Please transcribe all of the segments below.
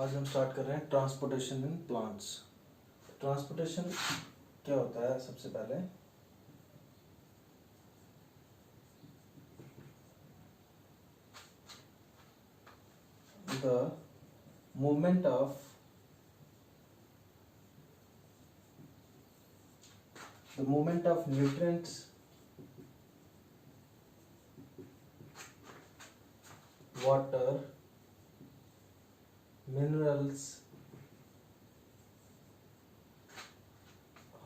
आज हम स्टार्ट कर रहे हैं ट्रांसपोर्टेशन इन प्लांट्स। ट्रांसपोर्टेशन क्या होता है? सबसे पहले the movement of nutrients water minerals,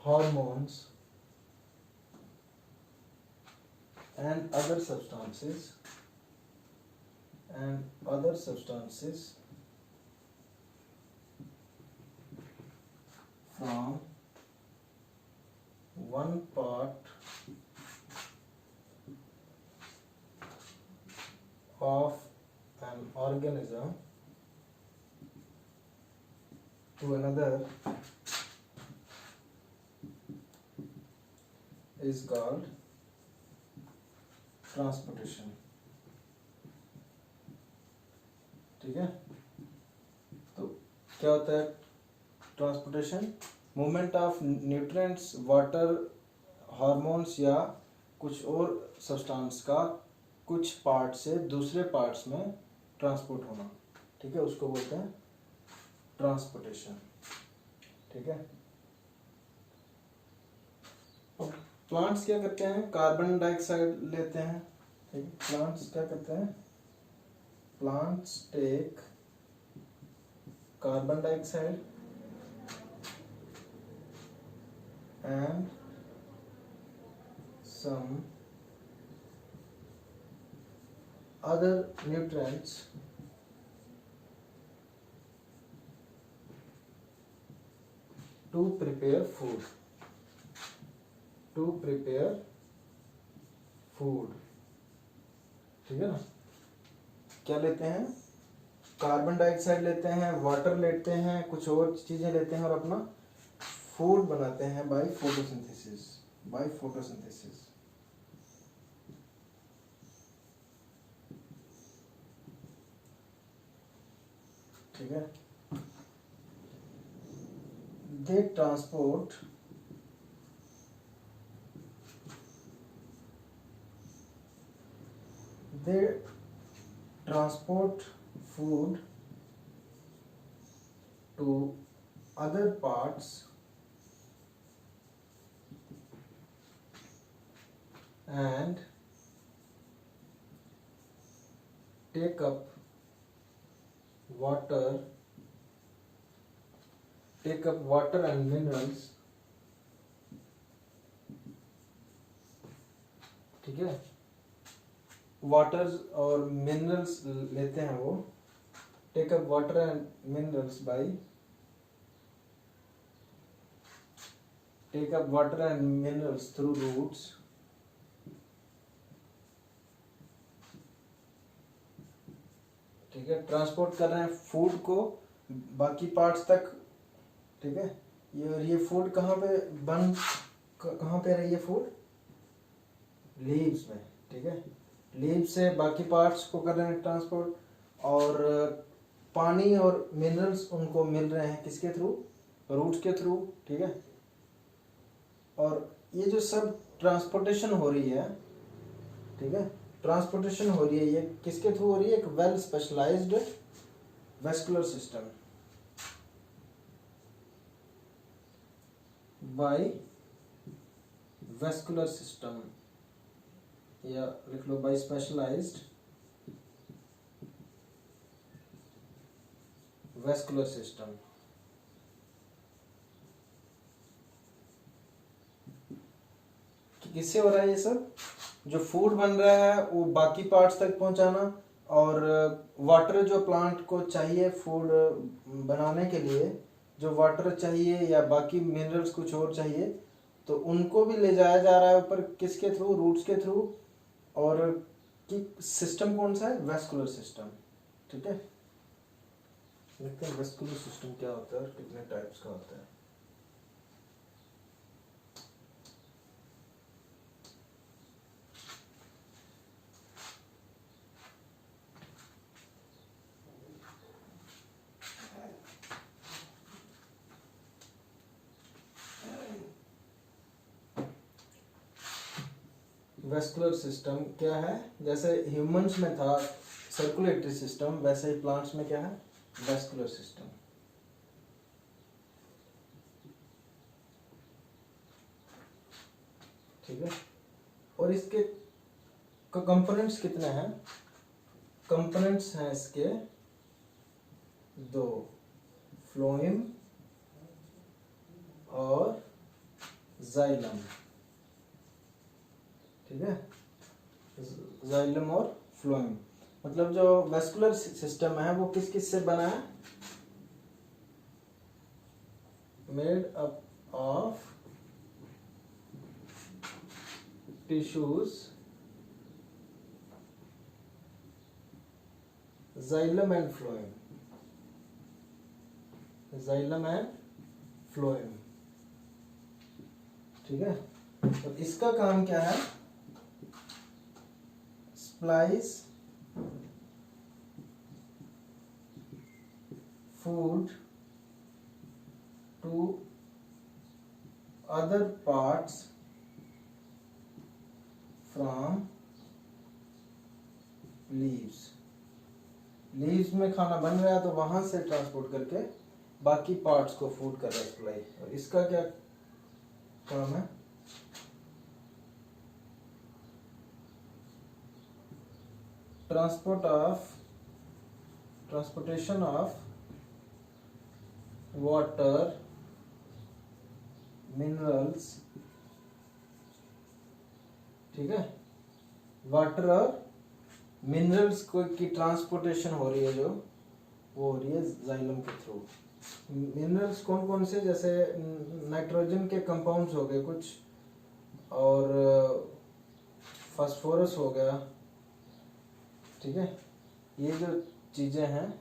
hormones and other substances from one part of an organism to another is called transportation। ठीक है, तो क्या होता है transportation? Movement of nutrients, water, hormones या कुछ और सब्सटेंस का कुछ पार्ट से दूसरे पार्ट्स में ट्रांसपोर्ट होना। ठीक है, उसको बोलते हैं ट्रांसपोर्टेशन। ठीक है, अब प्लांट्स क्या करते हैं? कार्बन डाइऑक्साइड लेते हैं। ठीक है, प्लांट्स क्या करते हैं? Plants take carbon dioxide and some other nutrients to prepare food। ठीक है ना? क्या लेते हैं? कार्बन डाइऑक्साइड लेते हैं, वाटर लेते हैं, कुछ और चीजें लेते हैं और अपना फूड बनाते हैं बाय फोटोसिंथेसिस। ठीक है, दे transport food to other parts and take up water and minerals। ठीक है, वाटर और मिनरल्स लेते हैं वो। Take up water and minerals through roots. ठीक है, ट्रांसपोर्ट कर रहे हैं फूड को बाकी पार्ट्स तक। ठीक है, ये फूड कहाँ पे रही है? फूड लीव्स में। ठीक है, लीव से बाकी पार्ट्स को कर रहे हैं ट्रांसपोर्ट, और पानी और मिनरल्स उनको मिल रहे हैं किसके थ्रू? रूट्स के थ्रू। ठीक है, और ये जो सब ट्रांसपोर्टेशन हो रही है, ठीक है, ट्रांसपोर्टेशन हो रही है, ये किसके थ्रू हो रही है? एक well specialised vascular system, by vascular system, या लिख लो बाय स्पेशलाइज्ड वेस्कुलर सिस्टम। किससे हो रहा है ये सब? जो फूड बन रहा है वो बाकी पार्ट्स तक पहुंचाना, और वाटर जो प्लांट को चाहिए फूड बनाने के लिए, जो वाटर चाहिए या बाकी मिनरल्स कुछ और चाहिए, तो उनको भी ले जाया जा रहा है ऊपर किसके थ्रू? रूट्स के थ्रू। और कि सिस्टम कौन सा है? Vascular system. ठीक है, देखते हैं वेस्कुलर सिस्टम क्या होता है और कितने टाइप्स का होता है। वेस्कुलर सिस्टम क्या है? जैसे ह्यूमंस में था सर्कुलेटरी सिस्टम, वैसे ही प्लांट्स में क्या है? Vascular system. ठीक है। और इसके कंपोनेंट्स कितने हैं? कंपोनेंट्स हैं इसके दो, फ्लोएम और जाइलम। ठीक है, जाइलम और फ्लोएम। मतलब जो वेस्कुलर सिस्टम है वो किस किस से बना है? Made up of tissues, xylem and phloem, xylem and phloem. ठीक है। तो इसका काम क्या है? Supplies food to other parts from leaves. Leaves में खाना बन रहा है तो वहां से ट्रांसपोर्ट करके बाकी पार्ट्स को फूड कर रहा है सप्लाई। और इसका क्या काम है? Transportation of water, minerals. ठीक है, वाटर और मिनरल्स को की ट्रांसपोर्टेशन हो रही है जो, वो हो रही है जाइलम के थ्रू। मिनरल्स कौन कौन से? जैसे नाइट्रोजन के कंपाउंड्स हो गए कुछ, और फास्फोरस हो गया। ठीक है, ये जो चीजें हैं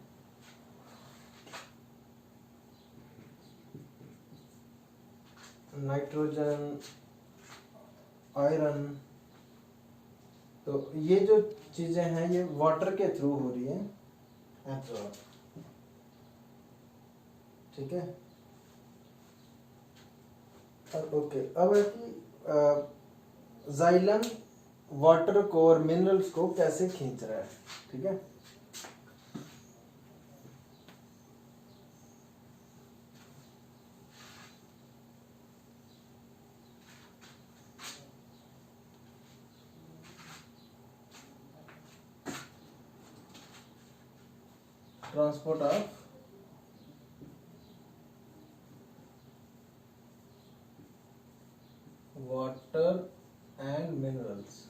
नाइट्रोजन, आयरन, तो ये जो चीजें हैं ये वाटर के थ्रू हो रही है एब्जॉर्ब। ठीक है। अब ओके, अब है कि जाइलम वाटर को और मिनरल्स को कैसे खींच रहा है। ठीक है, transport of water and minerals.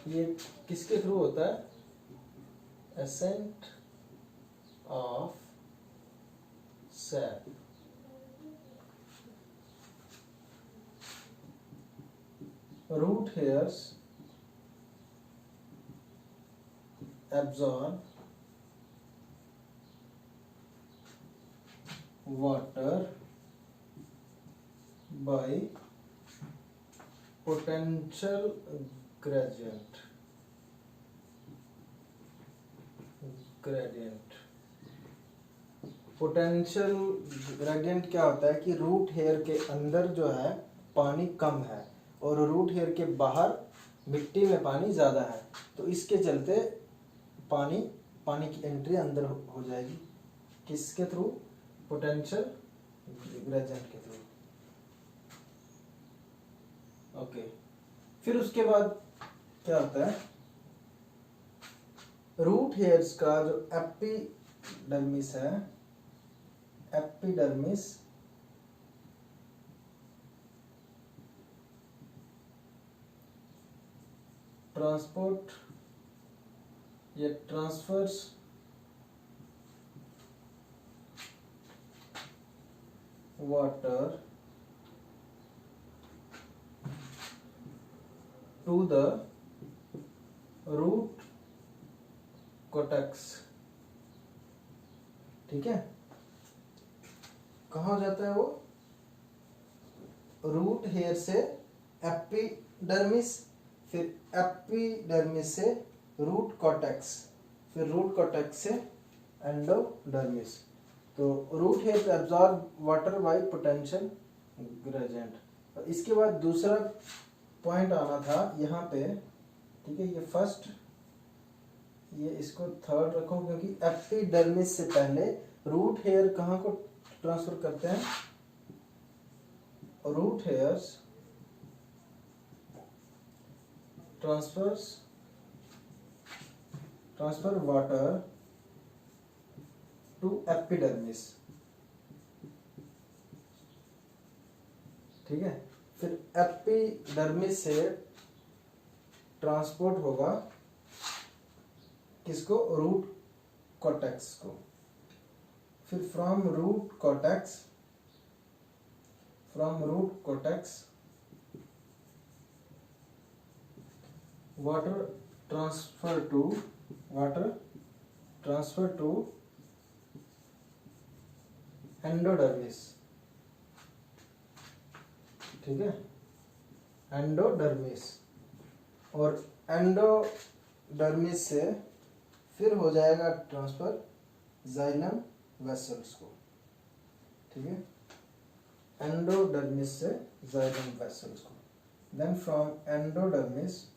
ये किसके थ्रू होता है? Ascent of sap. Root hairs absorb water by potential gradient। Potential gradient क्या होता है कि रूट हेयर के अंदर जो है पानी कम है और रूट हेयर के बाहर मिट्टी में पानी ज्यादा है, तो इसके चलते पानी की एंट्री अंदर हो जाएगी। किसके थ्रू? पोटेंशियल ग्रेडियंट के थ्रू। ओके, फिर उसके बाद क्या होता है? रूट हेयर्स का जो एपिडर्मिस है, एपिडर्मिस ट्रांसपोर्ट या transfers water to the root cortex. ठीक है, कहाँ हो जाता है वो? रूट हेयर से एपिडर्मिस, फिर एपिडर्मिस से रूट कॉर्टेक्स, फिर रूट कॉर्टेक्स से एंडोडर्मिस। तो root hair absorb water by potential gradient. इसके बाद दूसरा पॉइंट आना था यहाँ पे, ठीक है, ये फर्स्ट, ये इसको थर्ड रखो क्योंकि एपिडर्मिस से पहले रूट हेयर कहाँ को ट्रांसफर करते हैं, root hairs transfer water to epidermis, ठीक है। फिर एपिडर्मिस से ट्रांसपोर्ट होगा किसको, रूट कॉर्टेक्स को। फिर from root cortex water transfer to endodermis, ठीक है, एंडोडर्मिस। और एंडोडर्मिस से फिर हो जाएगा ट्रांसफर जाइलम वेसल्स को, ठीक है, एंडोडर्मिस से जाइलम वेसल्स को। Then from endodermis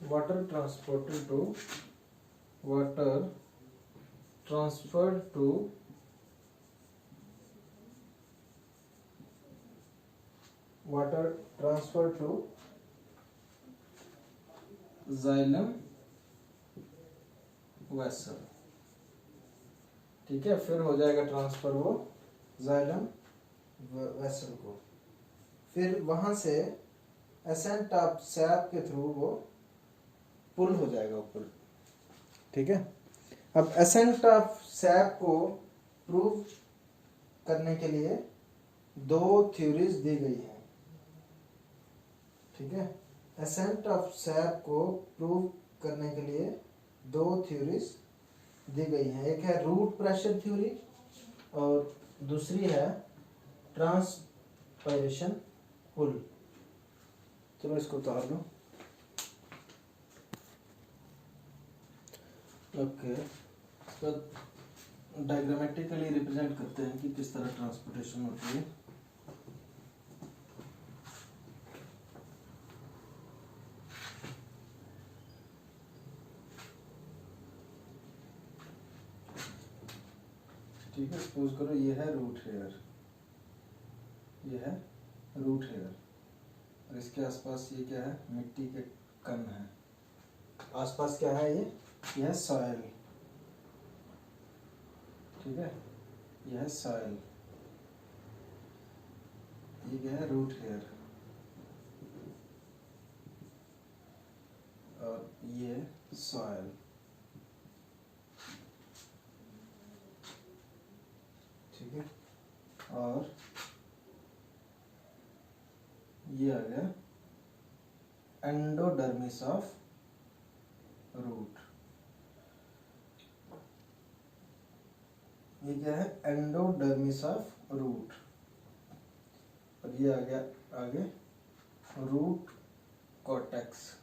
water transferred to xylem vessel, ठीक है। फिर हो जाएगा ट्रांसफर वो जाइलम वेसल को। फिर वहां से एसेंट ऑफ सैप के थ्रू वो पुल हो जाएगा ऊपर, ठीक है। अब एसेंट ऑफ सैप को प्रूव करने के लिए दो थ्योरीज दी गई हैं, ठीक है। एसेंट ऑफ सैप को प्रूव करने के लिए दो थ्योरीज दी गई हैं। एक है रूट प्रेशर थ्योरी और दूसरी है ट्रांसपायरेशन पुल। चलो इसको उतार लो। ओके, तो डायग्रामेटिकली रिप्रेजेंट करते हैं कि किस तरह ट्रांसपोर्टेशन होती है। ठीक है, सपोज करो ये है रूट हेयर, ये है रूट हेयर, और इसके आसपास ये क्या है, मिट्टी के कण है। आसपास क्या है, ये है सॉइल, ठीक है, यह है सॉइल, ये क्या है, रूट हेयर, और ये सॉइल, ठीक है। और ये आ गया एंडोडर्मिस ऑफ रूट, ये क्या है, एंडोडर्मिस ऑफ रूट, और ये आ गया आगे रूट कॉर्टेक्स,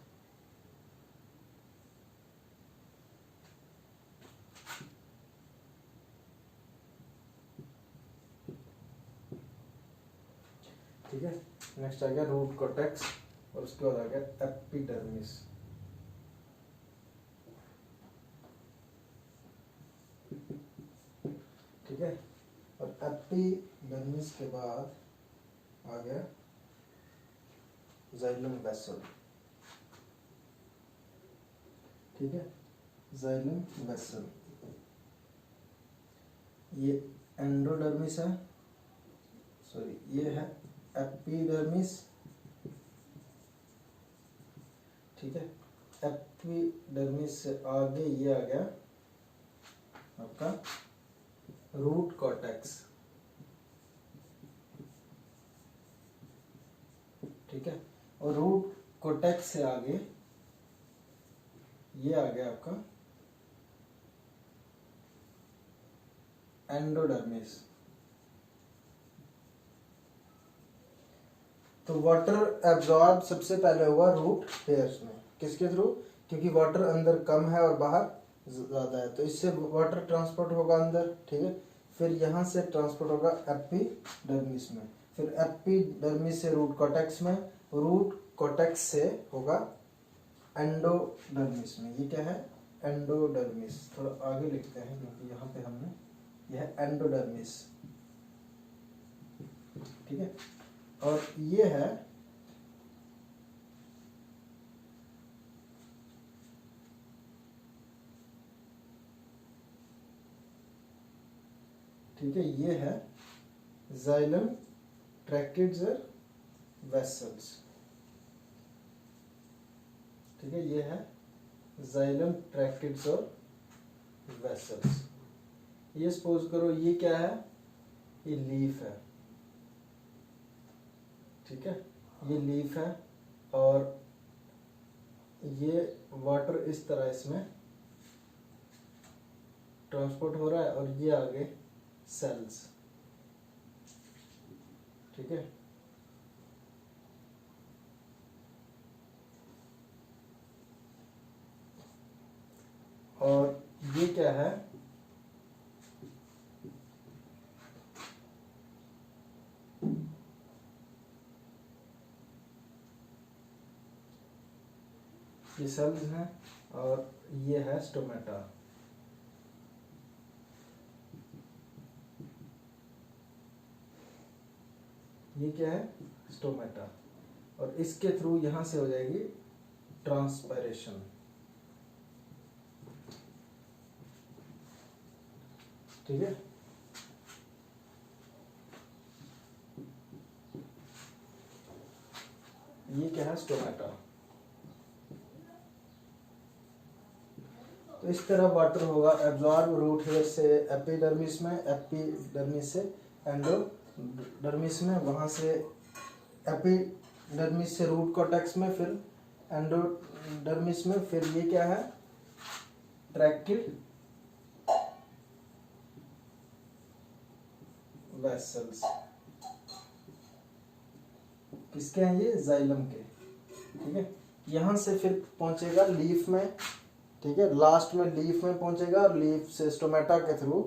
ठीक है। नेक्स्ट आ गया रूट कॉर्टेक्स और उसके बाद आ गया एपिडर्मिस। ठीक है, और एपिडर्मिस के बाद आ गया जाइलम वेसल, ठीक है, जाइलम वेसल। ये एंडोडर्मिस है, सॉरी ये है एपिडर्मिस, ठीक है। एपिडर्मिस से आगे ये आ गया आपका रूट कॉर्टेक्स, ठीक है, और रूट कॉर्टेक्स से आगे ये आ गया आपका एंडोडर्मिस। तो वाटर एब्जॉर्ब सबसे पहले होगा रूट हेयर्स में, किसके थ्रू? क्योंकि वाटर अंदर कम है और बाहर ज़्यादा है, तो इससे वाटर ट्रांसपोर्ट होगा अंदर, ठीक है। फिर यहाँ से ट्रांसपोर्ट होगा एपिडर्मिस में, फिर एपिडर्मिस से रूट कॉर्टेक्स में, रूट कॉर्टेक्स से होगा एंडोडर्मिस में। ये क्या है? एंडोडर्मिस। थोड़ा आगे लिखते हैं क्योंकि यहाँ पे हमने, यह है एंडोडर्मिस, ठीक है। और ये है ठीक है, ये है जाइलम ट्रैकिड्स वेसल्स, ठीक है। ये है जाइलम ट्रैकिड्स और वेसल्स। ये सपोज करो ये क्या है? ये लीफ है, ठीक है, ये लीफ है और ये वाटर इस तरह इसमें ट्रांसपोर्ट हो रहा है और ये आगे सेल्स, ठीक है। और ये क्या है? ये सेल्स हैं और ये है स्टोमेटा, ये क्या है? स्टोमेटा। और इसके थ्रू यहां से हो जाएगी ट्रांसपायरेशन, ठीक है। ये क्या है? स्टोमेटा। तो इस तरह वाटर होगा एब्जॉर्ब रूट हेयर से एपिडर्मिस में, एपिडर्मिस से एंडोडर्मिस में, वहां से एपिडर्मिस से रूट कॉर्टेक्स में, फिर एंडोडर्मिस में, फिर ये क्या है? Tracheid vessels. किसके हैं ये? जाइलम के, ठीक है। यहां से फिर पहुंचेगा लीफ में, ठीक है, लास्ट में लीफ में पहुंचेगा और लीफ से स्टोमेटा के थ्रू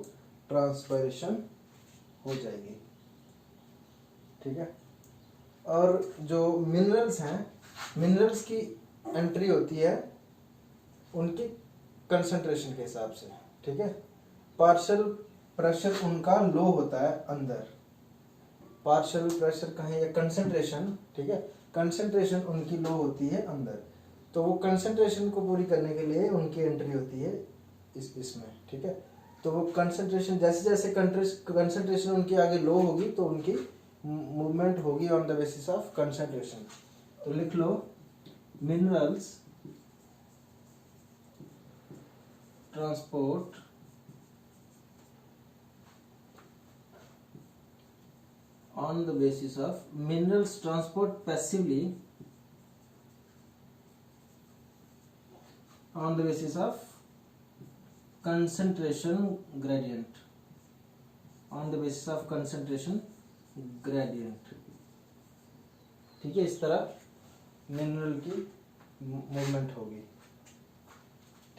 ट्रांसपायरेशन हो जाएगी, ठीक है। और जो मिनरल्स हैं, मिनरल्स की एंट्री होती है उनकी कंसंट्रेशन के हिसाब से, ठीक है। पार्शियल प्रेशर उनका लो होता है अंदर, पार्शियल प्रेशर कहें या कंसंट्रेशन, ठीक है, कंसंट्रेशन उनकी लो होती है अंदर, तो वो कंसंट्रेशन को पूरी करने के लिए उनकी एंट्री होती है इसमें, ठीक है। तो वो कंसंट्रेशन जैसे जैसे कंसंट्रेशन उनकी आगे लो होगी तो उनकी मूवमेंट होगी on the basis of concentration. तो लिख लो minerals transport on the basis of minerals transport passively on the basis of concentration gradient, on the basis of concentration gradient, ठीक है। इस तरह मिनरल की मूवमेंट होगी,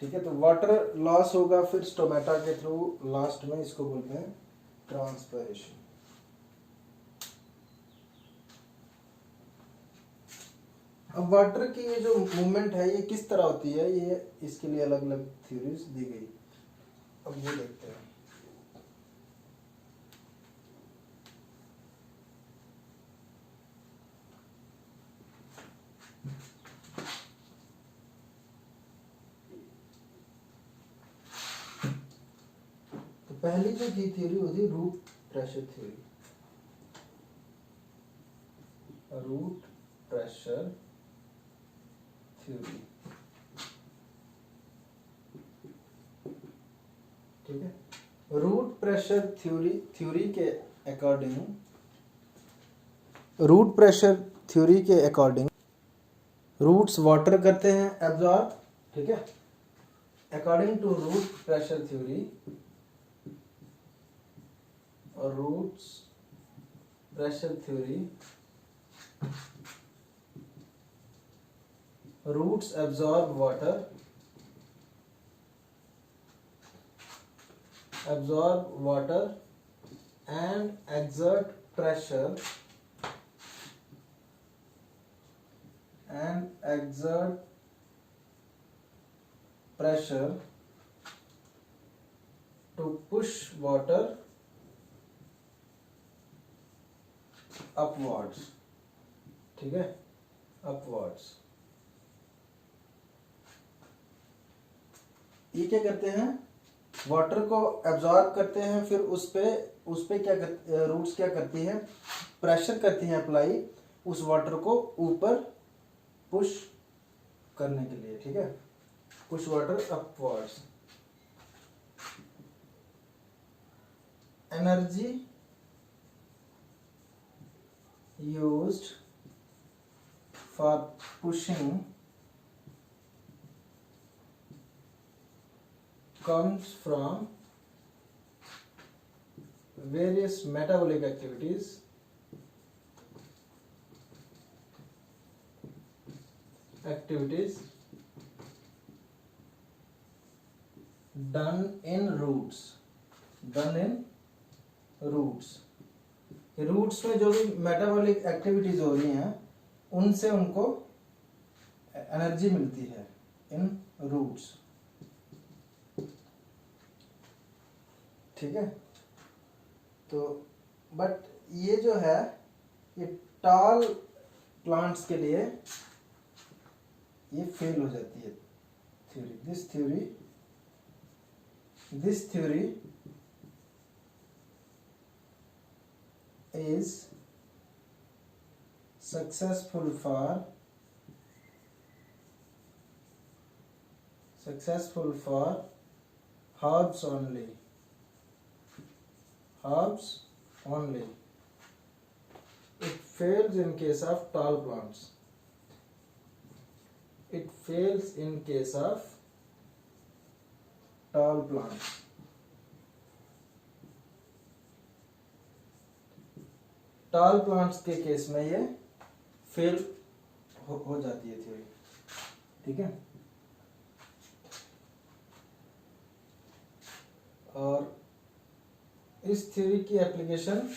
ठीक है। तो वाटर लॉस होगा फिर स्टोमेटा के थ्रू, लास्ट में इसको बोलते हैं ट्रांसपायरेशन। अब वाटर की ये जो मूवमेंट है ये किस तरह होती है, ये इसके लिए अलग अलग थ्योरीज दी गई। अब वो देखते हैं। तो पहली जो की थ्योरी होती है root pressure theory, root pressure theory, ठीक है। रूट प्रेशर थ्योरी के अकॉर्डिंग, रूट प्रेशर थ्योरी के अकॉर्डिंग रूट्स वाटर करते हैं एब्जॉर्ब, ठीक है। According to root pressure theory, और roots pressure theory roots absorb water and exert pressure to push water upwards. ठीक है, upwards. ये क्या करते हैं, वाटर को एब्जॉर्ब करते हैं, फिर उस पे क्या रूट्स क्या करती है, प्रेशर करती है अप्लाई उस वाटर को ऊपर पुश करने के लिए. ठीक है, push water upwards. Energy used for pushing comes from various metabolic activities done in roots. Roots में जो भी मेटाबॉलिक एक्टिविटीज हो रही हैं उनसे उनको एनर्जी मिलती है इन रूट्स. ठीक है, तो बट ये जो है ये टॉल प्लांट्स के लिए ये फेल हो जाती है theory. This theory is successful for herbs only. It fails in case of tall plants. Tall plants के केस में ये फेल हो जाती है थ्योरी. ठीक है, और इस थ्योरी की एप्लीकेशन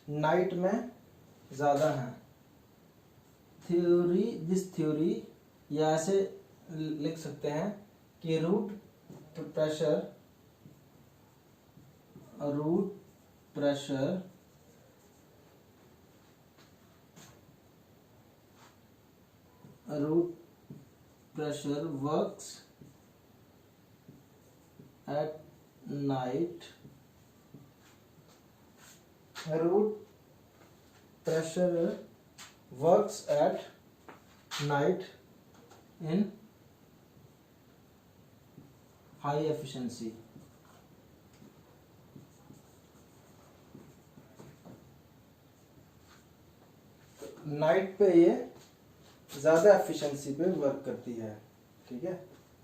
नाइट में ज़्यादा है. दिस थ्योरी या ऐसे लिख सकते हैं कि root pressure works at night. Root pressure works at night in high efficiency. Night पे ये ज़्यादा एफिशिएंसी पे वर्क करती है. ठीक है,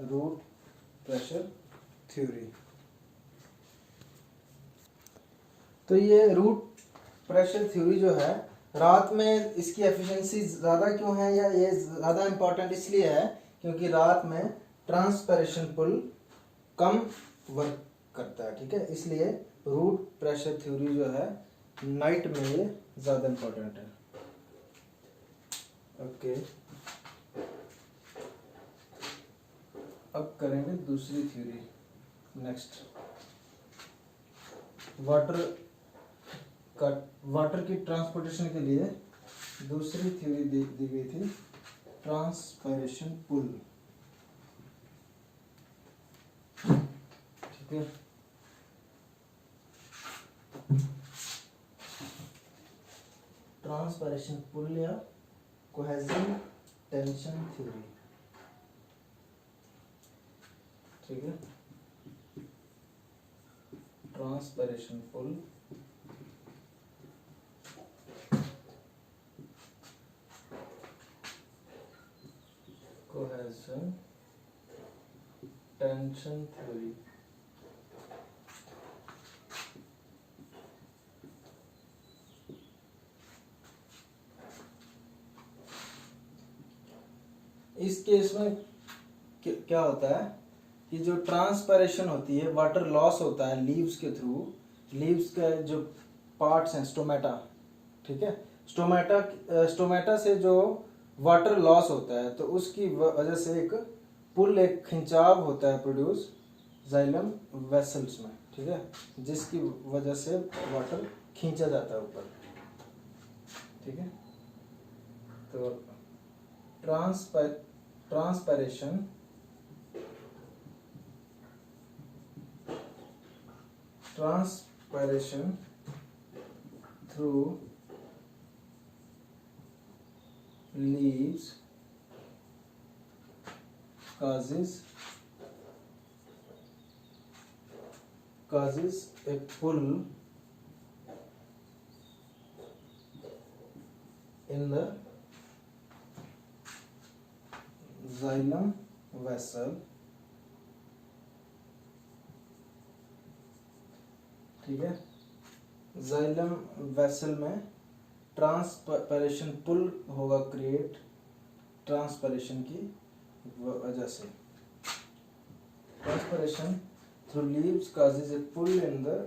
रूट प्रेशर थ्योरी. तो ये रूट प्रेशर थ्योरी जो है रात में इसकी एफिशिएंसी ज़्यादा क्यों है, या ये ज़्यादा इम्पोर्टेंट इसलिए है क्योंकि रात में ट्रांसपिरेशन पुल कम वर्क करता है. ठीक है, इसलिए रूट प्रेशर थ्योरी जो है नाइट में ये ज़्यादा इम्पोर्टेंट है. ओके, अब करेंगे दूसरी थ्योरी. नेक्स्ट, वाटर की ट्रांसपोर्टेशन के लिए दूसरी थ्योरी दी गई थी, ट्रांसपायरेशन पुल. ठीक है, ट्रांसपायरेशन पुल या कोहेजन टेंशन थ्योरी. ठीक है, ट्रांसपायरेशन पुल कोहेजन टेंशन थ्योरी. इस केस में क्या होता है कि जो ट्रांसपायरेशन होती है, वाटर लॉस होता है लीव्स के थ्रू, लीव्स का जो पार्ट्स हैं स्टोमेटा, ठीक है, स्टोमेटा से जो वाटर लॉस होता है तो उसकी वजह से एक पुल, एक खिंचाव होता है प्रोड्यूस जाइलम वेसल्स में, ठीक है, जिसकी वजह से वाटर खींचा जाता है ऊपर, ठीक है। तो transpiration through leaves causes a pull in the xylem vessel, ठीक है। जाइलम वेसल में ट्रांसपायरेशन पुल होगा क्रिएट ट्रांसपायरेशन की वजह से। Transpiration through leaves causes a pull in the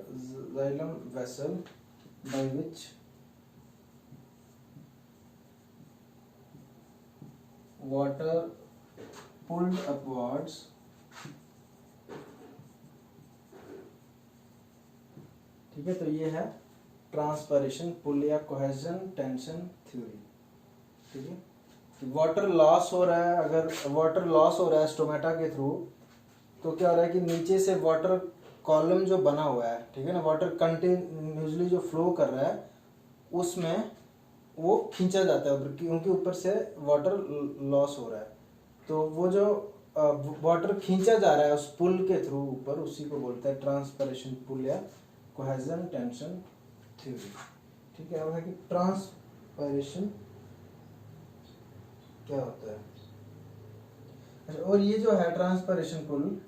xylem vessel by which water pulled upwards ठीक है। तो ये है ट्रांसपायरेशन पुल या कोहेजन टेंशन थ्योरी, ठीक है। कि वाटर लॉस हो रहा है, अगर वाटर लॉस हो रहा है स्टोमेटा के थ्रू, तो क्या हो रहा है कि नीचे से वाटर कॉलम जो बना हुआ है, ठीक है ना, वाटर कंटिन्यूसली जो फ्लो कर रहा है उसमें वो खींचा जाता है क्योंकि ऊपर से वाटर लॉस हो रहा है। तो वो जो वाटर खींचा जा रहा है उस पुल के थ्रू ऊपर, उसी को बोलते हैं ट्रांसपायरेशन पुल या कोहेजन टेंशन थ्योरी, ठीक है। अब है कि ट्रांसपायरेशन क्या होता है। अच्छा, और ये जो है ट्रांसपायरेशन पुल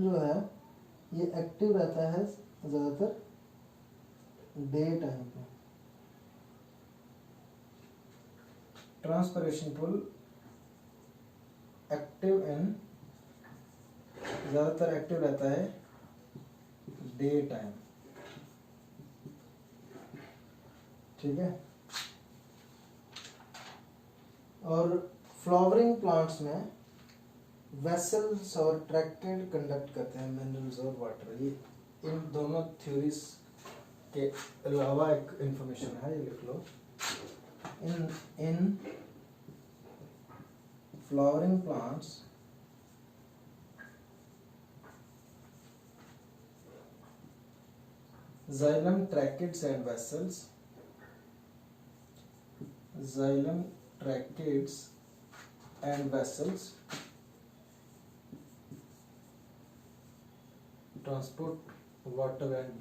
जो है ये एक्टिव रहता है ज्यादातर डे टाइम पे। ट्रांसपायरेशन पुल ज्यादातर एक्टिव रहता है डे टाइम, ठीक है। और फ्लावरिंग प्लांट्स में वेसल्स और ट्रैक्टेड कंडक्ट करते हैं मिनरल्स और वाटर। ये इन दोनों थ्योरीज के अलावा एक इंफॉर्मेशन है, ये लिख लो। in flowering plants xylem tracheids and vessels transport water and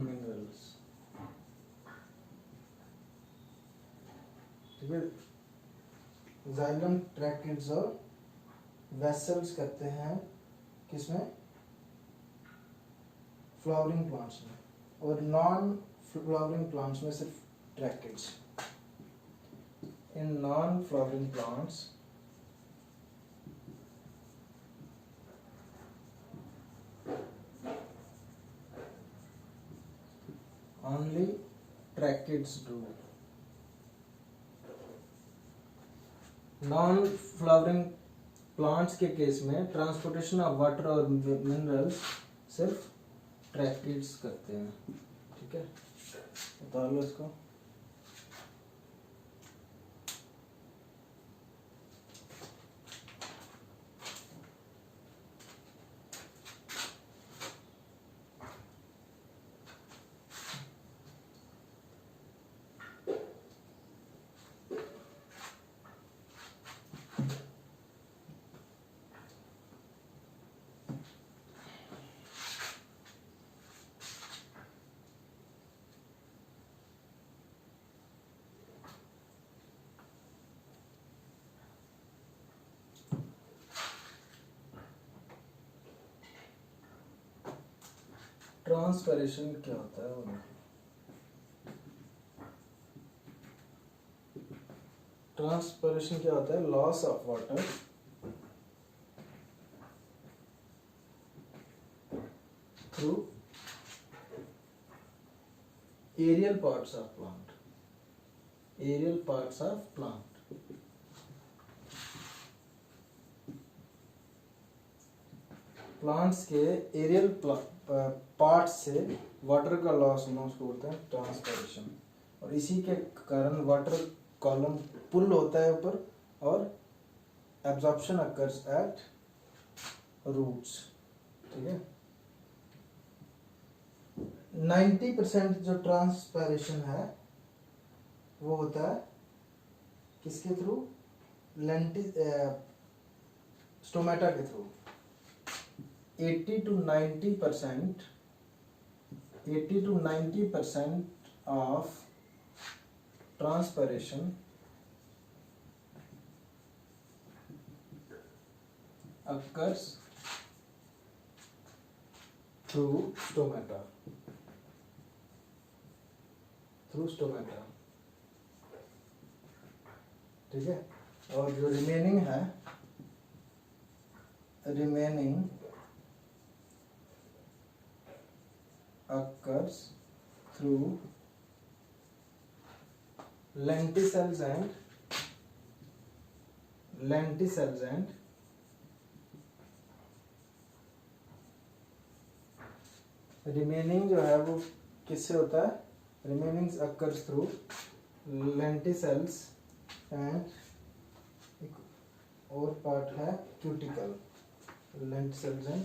minerals, ठीक है। जाइलम ट्रैकिड्स और वेसल्स करते हैं किसमें, फ्लावरिंग प्लांट्स में, और नॉन फ्लावरिंग प्लांट्स में सिर्फ tracheids. In non flowering plants only tracheids do। Non flowering plants के केस में ट्रांसपोर्टेशन ऑफ वाटर और मिनरल्स सिर्फ ट्रैकिड्स करते हैं, ठीक है। बता लो इसको। ट्रांसपैरेशन क्या होता है वो देखो। ट्रांसपैरेशन क्या होता है? Loss of water through aerial parts of plant. Aerial parts of plant. Plants के एरियल पार्ट से वाटर का लॉस होना उसको बोलते हैं ट्रांसपैरेशन। और इसी के कारण वाटर कॉलम पुल होता है ऊपर और एब्जॉर्प्शन अकर्स एट रूट्स। ठीक है। 90% जो ट्रांसपैरेशन है वो होता है किसके थ्रू? स्टोमेटा के through. 80 to 90% of transpiration occurs through stomata। ठीक है। और जो remaining occurs through lenticels and remaining जो है वो किससे होता है? Remaining occurs through lenticels and एक और पार्ट है क्यूटिकल। lenticels and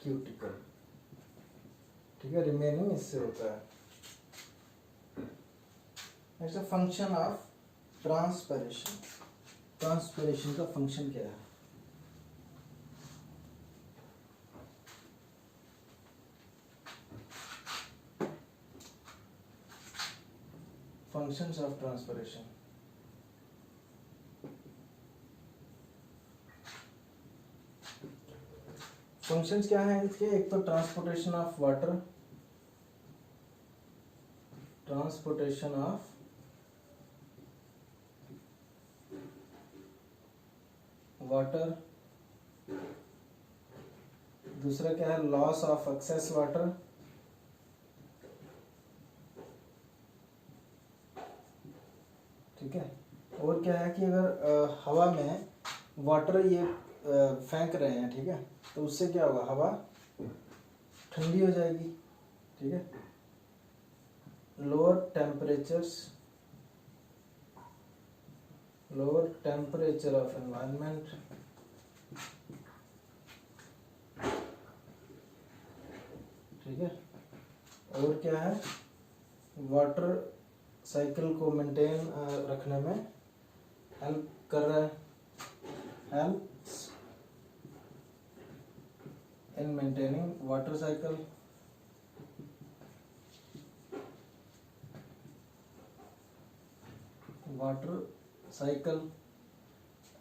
cuticle. ठीक है। रिमेनिंग इससे होता है। Next function of transpiration. Transpiration का फंक्शन क्या है? Functions of ट्रांसपैरेशन। फंक्शंस क्या हैं इसके? एक तो ट्रांसपोर्टेशन ऑफ वाटर, दूसरा क्या है? Loss of excess water. ठीक है। और क्या है कि अगर हवा में वाटर ये फेंक रहे हैं, ठीक है, तो उससे क्या होगा? हवा ठंडी हो जाएगी। ठीक है। Lower temperature of environment. ठीक है। और क्या है? वाटर साइकिल को मेंटेन रखने में हेल्प कर रहा है। Helps in maintaining water cycle.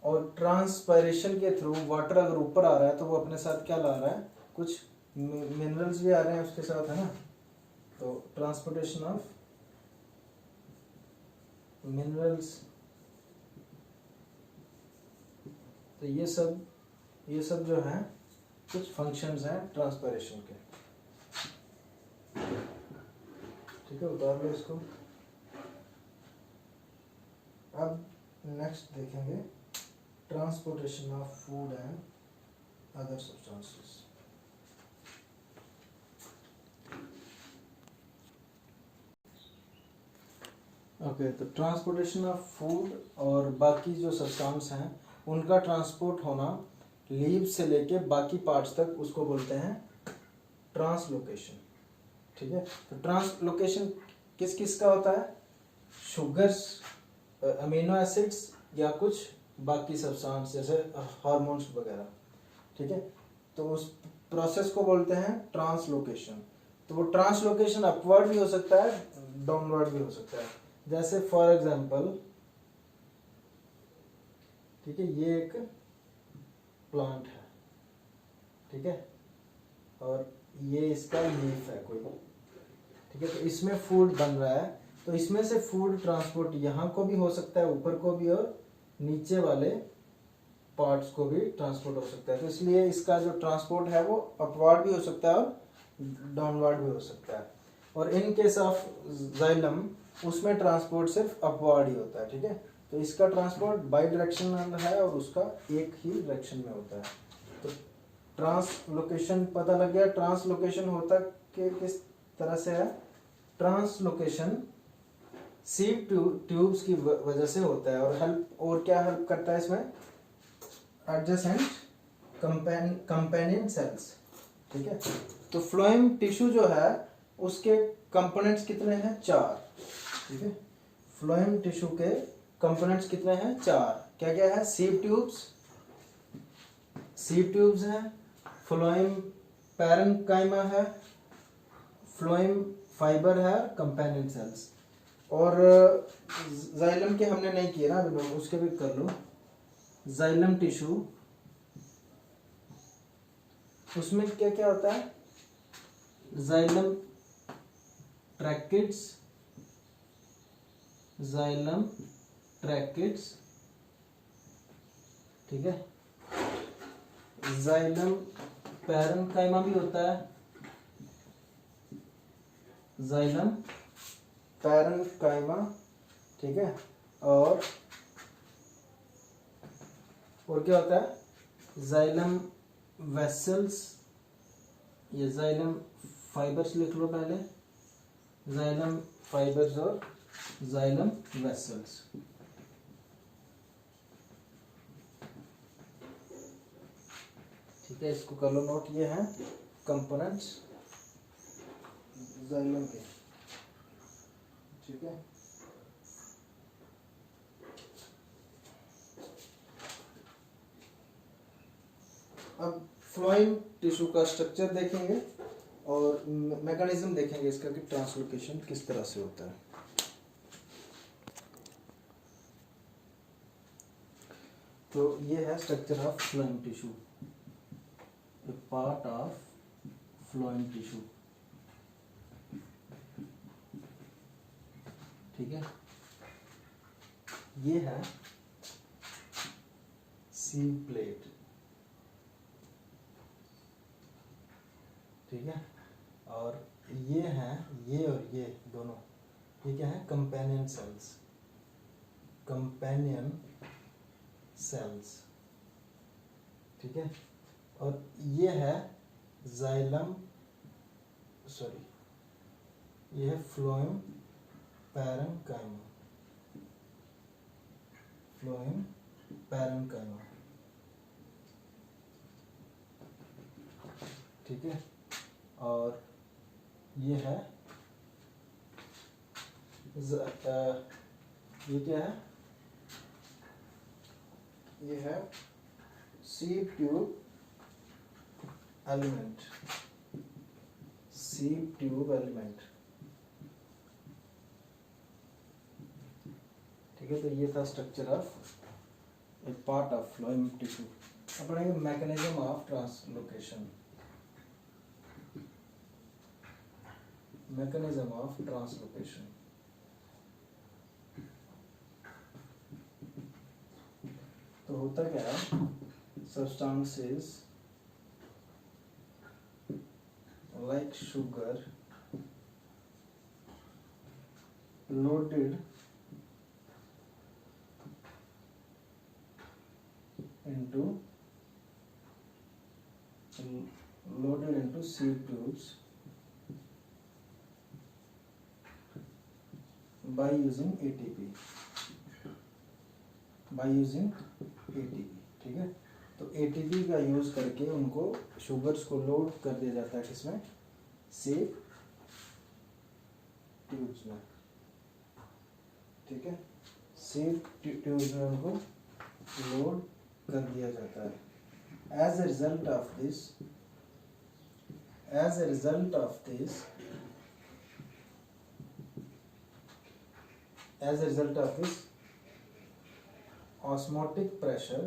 और ट्रांसपायरेशन के थ्रू वाटर अगर ऊपर आ रहा है तो वो अपने साथ क्या ला रहा है? कुछ मिनरल्स भी आ रहे हैं उसके साथ, है ना। तो ट्रांसपोर्टेशन ऑफ मिनरल्स। तो ये सब जो है कुछ फंक्शंस हैं ट्रांसपायरेशन के। ठीक है, उतार लो इसको। अब नेक्स्ट देखेंगे transportation of food and other substances. Okay, तो ट्रांसपोर्टेशन ऑफ फूड और बाकी जो सब्सटेंस हैं उनका ट्रांसपोर्ट होना लीव से लेके बाकी पार्ट्स तक, उसको बोलते हैं ट्रांसलोकेशन। ठीक है। तो ट्रांसलोकेशन किस किस का होता है? शुगर्स, अमीनो एसिड्स या कुछ बाकी सब्सटेंस जैसे हार्मोन्स वगैरह। ठीक है। तो उस प्रोसेस को बोलते हैं ट्रांसलोकेशन। तो वो ट्रांसलोकेशन अपवर्ड भी हो सकता है, डाउनवर्ड भी हो सकता है। जैसे फॉर एग्जांपल, ठीक है, ये एक प्लांट है, ठीक है, और ये इसका लीफ है कोई, ठीक है। तो इसमें फूड बन रहा है, तो इसमें से फूड ट्रांसपोर्ट यहाँ को भी हो सकता है, ऊपर को भी, और नीचे वाले पार्ट्स को भी ट्रांसपोर्ट हो सकता है। तो इसलिए इसका जो ट्रांसपोर्ट है वो अपवर्ड भी हो सकता है और डाउनवर्ड भी हो सकता है। और इन केस ऑफ जाइलम उसमें ट्रांसपोर्ट सिर्फ अपवर्ड ही होता है, ठीक है। तो इसका ट्रांसपोर्ट बाई डायरेक्शनल है और उसका एक ही डायरेक्शन में होता है। तो ट्रांसलोकेशन पता लग गया। ट्रांसलोकेशन होता किस तरह से है? ट्रांसलोकेशन सीव ट्यूब्स की वजह से होता है। और क्या हेल्प करता है इसमें? एडजेसेंट कंपेनियन सेल्स, ठीक है। तो फ्लोएम टिश्यू जो है उसके कंपोनेंट्स कितने हैं? 4, ठीक है। फ्लोएम टिश्यू के कंपोनेंट्स कितने हैं? 4। क्या क्या है? सीव ट्यूब्स हैं, फ्लोएम पैरेन्काइमा है, फ्लोएम फाइबर है, कंपेनियन सेल्स। और जाइलम के हमने नहीं किए ना अभी, उसके भी कर लो। जाइलम टिश्यू, उसमें क्या क्या होता है? जाइलम ट्रैकिड्स, ठीक है। जाइलम पैरेन्काइमा भी होता है, जाइलम पैरेन्काइमा, ठीक है। और क्या होता है? जाइलम वेसल्स, ये जाइलम फाइबर्स लिख लो पहले, जाइलम फाइबर्स और जाइलम वेसल्स। ठीक है, इसको कर लो नोट। ये हैं कंपोनेंट्स जाइलम के, ठीक है। अब फ्लोएम टिश्यू का स्ट्रक्चर देखेंगे और मैकेनिज्म देखेंगे इसका कि ट्रांसलोकेशन किस तरह से होता है। तो ये है structure of phloem tissue, A part of phloem tissue, ठीक है। ये है सीव प्लेट, ठीक है। और ये हैं, ये और ये दोनों, ये क्या है? कंपेनियन सेल्स, ठीक है। और ये है जाइलम, ये है फ्लोएम पैरेन्काइमा, ठीक है। और ये है ये क्या है? ये है सीव ट्यूब एलिमेंट, ठीक है। तो ये था structure of A part of phloem tissue. अब पढ़ेंगे मैकेनिज्म ऑफ ट्रांसलोकेशन। तो होता क्या है? substances like sugar loaded into sieve tubes by using ATP, ठीक है। तो ATP का यूज करके उनको शुगर्स को लोड कर दिया जाता है किसमें? सीव ट्यूब्स में, ठीक है। सीव ट्यूब्स में उनको लोड कर दिया जाता है। As a result of this osmotic pressure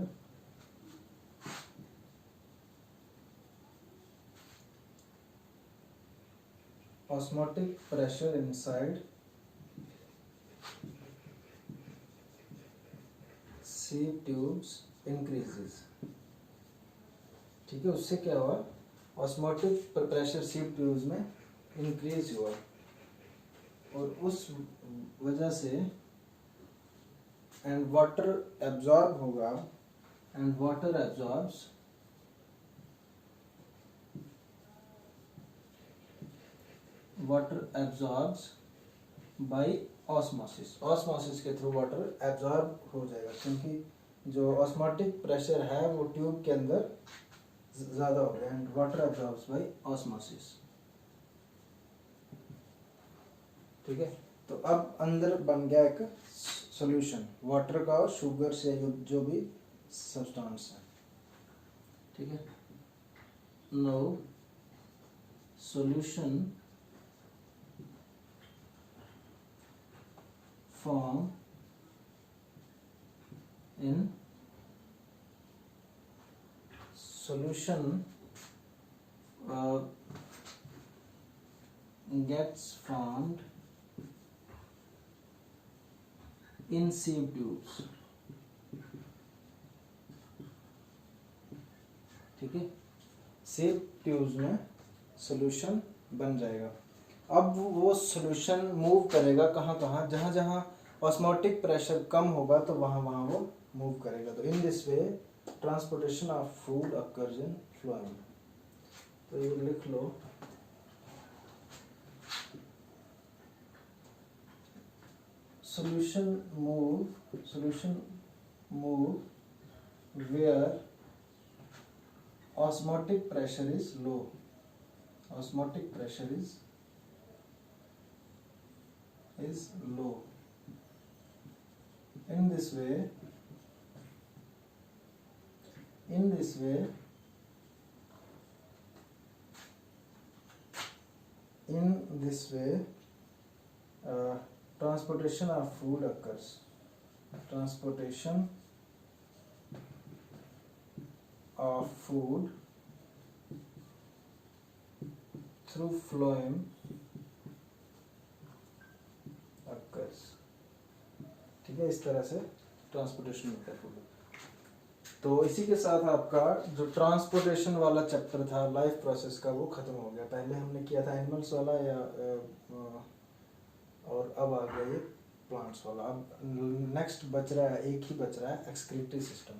osmotic pressure inside sieve tubes increases। ठीक है, उससे क्या हुआ, ऑस्मोटिक प्रेशर सीव ट्यूब्स में इंक्रीज हुआ और उस वजह से एंड वाटर एब्जॉर्ब होगा and water absorbs by osmosis के थ्रू वाटर एब्जॉर्ब हो जाएगा, क्योंकि जो ऑस्मोटिक प्रेशर है वो ट्यूब के अंदर ज़्यादा हो गया and water absorbs by osmosis. ठीक है, तो अब अंदर बन गया एक सॉल्यूशन वाटर का और शुगर से जो भी सब्सटेंस है। ठीक है, now solution form in solution gets formed in sieve tubes। ठीक है, sieve tubes में सॉल्यूशन बन जाएगा। अब वो सॉल्यूशन मूव करेगा कहाँ कहाँ, जहाँ जहाँ ऑस्मोटिक प्रेशर कम होगा तो वहाँ वहाँ वो मूव करेगा। तो in this way transportation of food occurs in phloem. तो ये लिख लो, solution move where osmotic pressure is low। Osmotic pressure is low। In this way transportation of food occurs। Transportation of food through phloem occurs। ठीक है, इस तरह से transportation होता है फूड। तो इसी के साथ आपका जो ट्रांसपोर्टेशन वाला चैप्टर था लाइफ प्रोसेस का वो खत्म हो गया। पहले हमने किया था एनिमल्स वाला और अब आ गया ये प्लांट्स वाला। अब नेक्स्ट बच रहा है, एक ही बच रहा है, एक्सक्रीटरी सिस्टम।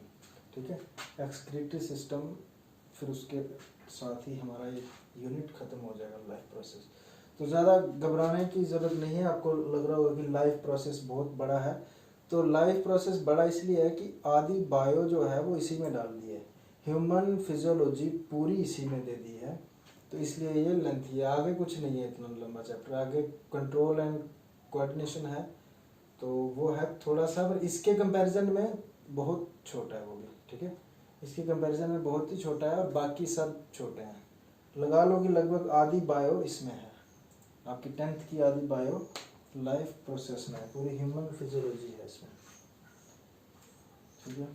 ठीक है, एक्सक्रीटरी सिस्टम, फिर उसके साथ ही हमारा ये यूनिट खत्म हो जाएगा लाइफ प्रोसेस। तो ज़्यादा घबराने की ज़रूरत नहीं है। आपको लग रहा होगा कि लाइफ प्रोसेस बहुत बड़ा है, तो लाइफ प्रोसेस बड़ा इसलिए है कि आदि बायो जो है वो इसी में डाल दी है, ह्यूमन फिजियोलॉजी पूरी इसी में दे दी है, तो इसलिए ये लेंथी है। आगे कुछ नहीं है इतना लंबा चैप्टर, आगे कंट्रोल एंड कोऑर्डिनेशन है, तो वो है थोड़ा सा, पर इसके कंपैरिजन में बहुत छोटा है वो भी। ठीक है, इसके कंपैरिजन में बहुत ही छोटा है और बाकी सब छोटे हैं। लगा लो कि लगभग आधी बायो इसमें है, आपकी 10th की आधी बायो लाइफ प्रोसेस में है, पूरी ह्यूमन फिजियोलॉजी है इसमें। ठीक है।